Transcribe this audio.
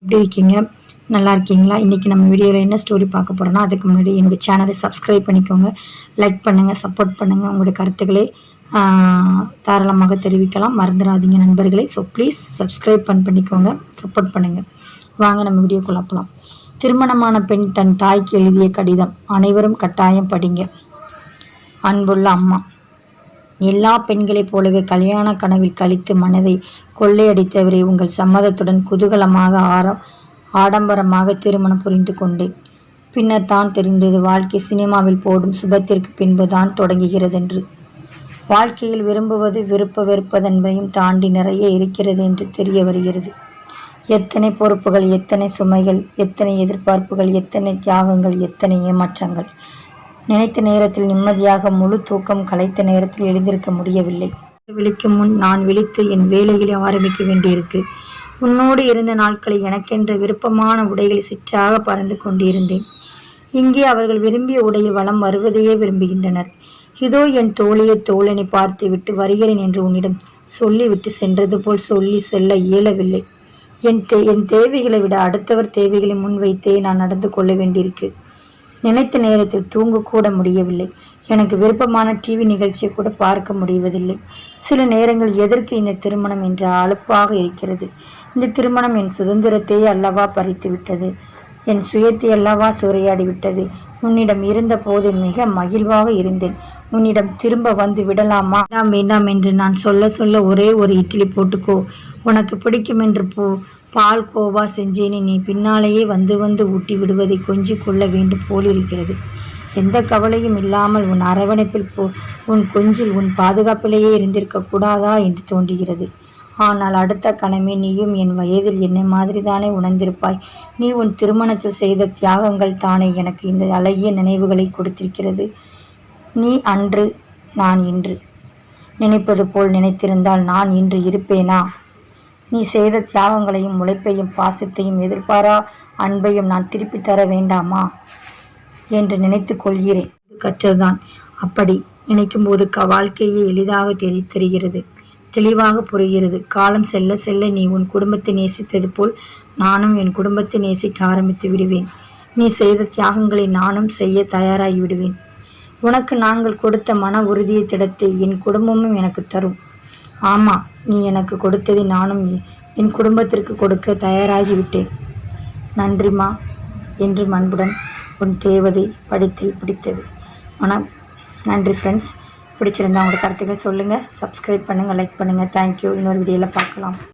எப்படி இருக்கீங்க? நல்லா இருக்கீங்களா? இன்றைக்கி நம்ம வீடியோவில் என்ன ஸ்டோரி பார்க்க போகிறோன்னா, அதுக்கு முன்னாடி என்னுடைய சேனலை சப்ஸ்கிரைப் பண்ணிக்கோங்க, லைக் பண்ணுங்கள், சப்போர்ட் பண்ணுங்கள். உங்களுடைய கருத்துக்களை தாராளமாக தெரிவிக்கலாம், மறந்துடாதீங்க நண்பர்களே. ஸோ ப்ளீஸ் சப்ஸ்கிரைப் பண்ணிக்கோங்க, சப்போர்ட் பண்ணுங்கள். வாங்க நம்ம வீடியோக்குள்ள போகலாம். திருமணமான பெண் தன் தாய்க்கு எழுதிய கடிதம். அனைவரும் கட்டாயம் படிங்க. அன்புள்ள அம்மா, எல்லா பெண்களைப் போலவே கல்யாண கனவில் கழித்து மனதை கொள்ளையடித்தவரை உங்கள் சம்மதத்துடன் குதூகலமாக ஆடம்பரமாக திருமணம் புரிந்து கொண்டேன். பின்னர் தான் தெரிந்தது வாழ்க்கை சினிமாவில் போடும் சுபத்திற்கு பின்பு தான் தொடங்குகிறதென்று. வாழ்க்கையில் விரும்புவது வெறுப்பதென்பதையும் தாண்டி நிறைய இருக்கிறது என்று தெரிய வருகிறது. எத்தனை பொறுப்புகள், எத்தனை சுமைகள், எத்தனை எதிர்பார்ப்புகள், எத்தனை தியாகங்கள், எத்தனை ஏமாற்றங்கள். நினைத்த நேரத்தில் நிம்மதியாக முழு தூக்கம் கலைத்த நேரத்தில் எழுந்திருக்க முடியவில்லை. விழிக்கும் முன் நான் விழித்து என் வேலைகளை ஆரம்பிக்க வேண்டியிருக்கு. உன்னோடு இருந்த நாட்களை எனக்கென்ற விருப்பமான உடைகளை சிற்றாக பறந்து கொண்டிருந்தேன். இங்கே அவர்கள் விரும்பிய உடையில் வலம் வருவதையே விரும்புகின்றனர். இதோ என் தோழனை பார்த்து விட்டு வருகிறேன் என்று உன்னிடம் சொல்லிவிட்டு சென்றது போல் சொல்லி செல்ல இயலவில்லை. என் தேவைகளை விட அடுத்தவர் தேவைகளை முன்வைத்தே நான் நடந்து கொள்ள வேண்டியிருக்கு. நினைத்த நேரத்தில் தூங்கக்கூட முடியவில்லை. எனக்கு விருப்பமான டிவி நிகழ்ச்சியை கூட பார்க்க முடிவதில்லை. சில நேரங்கள் எதற்கு இந்த திருமணம் என்ற அலுப்பாக இருக்கிறது. இந்த திருமணம் என் சுதந்திரத்தை அல்லவா பறித்து விட்டது, என் சுயத்தை அல்லவா சூறையாடி விட்டது. உன்னிடம் இருந்த போது மிக மகிழ்வாக இருந்தேன். உன்னிடம் திரும்ப வந்து விடலாமா? வேண்டாம் என்று நான் சொல்ல ஒரே ஒரு இட்லி போட்டுக்கோ, உனக்கு பிடிக்கும் என்று பால் கோவா செஞ்சேனே, நீ பின்னாலேயே வந்து ஊட்டி விடுவதை கொஞ்சி கொள்ள வேண்டும் போலிருக்கிறது. எந்த கவலையும் இல்லாமல் உன் அரவணைப்பில் உன் கொஞ்சில் உன் பாதுகாப்பிலேயே இருந்திருக்க கூடாதா என்று தோன்றுகிறது. ஆனால் அடுத்த கணமே நீயும் என் வயதில் என்னை மாதிரி தானே உணர்ந்திருப்பாய். நீ உன் திருமணத்தில் செய்த தியாகங்கள் தானே எனக்கு இந்த அழகிய நினைவுகளை கொடுத்திருக்கிறது. நீ அன்று, நான் இன்று. நினைப்பது போல் நினைத்திருந்தால் நான் இன்று இருப்பேனா? நீ செய்த தியாகங்களையும் உழைப்பையும் பாசத்தையும் எதிர்பாரா அன்பையும் நான் திருப்பி தர வேண்டாமா என்று நினைத்து கொள்கிறேன். கற்றதுதான். அப்படி நினைக்கும்போது வாழ்க்கையே எளிதாக தெரிகிறது, தெளிவாக புரிகிறது. காலம் செல்ல செல்ல நீ உன் குடும்பத்தை நேசித்தது போல் நானும் என் குடும்பத்தை நேசிக்க ஆரம்பித்து விடுவேன். நீ செய்த தியாகங்களை நானும் செய்ய தயாராகி விடுவேன். உனக்கு நாங்கள் கொடுத்த மன உறுதியை திடத்தை என் குடும்பமும் எனக்கு தரும். ஆமாம், நீ எனக்கு கொடுத்ததை நானும் என் குடும்பத்திற்கு கொடுக்க தயாராகிவிட்டேன். நன்றிம்மா என்று அன்புடன் உன் தேவதை படித்தல் பிடித்தது. நன்றி ஃப்ரெண்ட்ஸ். பிடிச்சிருந்தா உங்களோட கருத்துக்களை சொல்லுங்கள், சப்ஸ்கிரைப் பண்ணுங்கள், லைக் பண்ணுங்கள். தேங்க்யூ. இன்னொரு வீடியோவில் பார்க்கலாம்.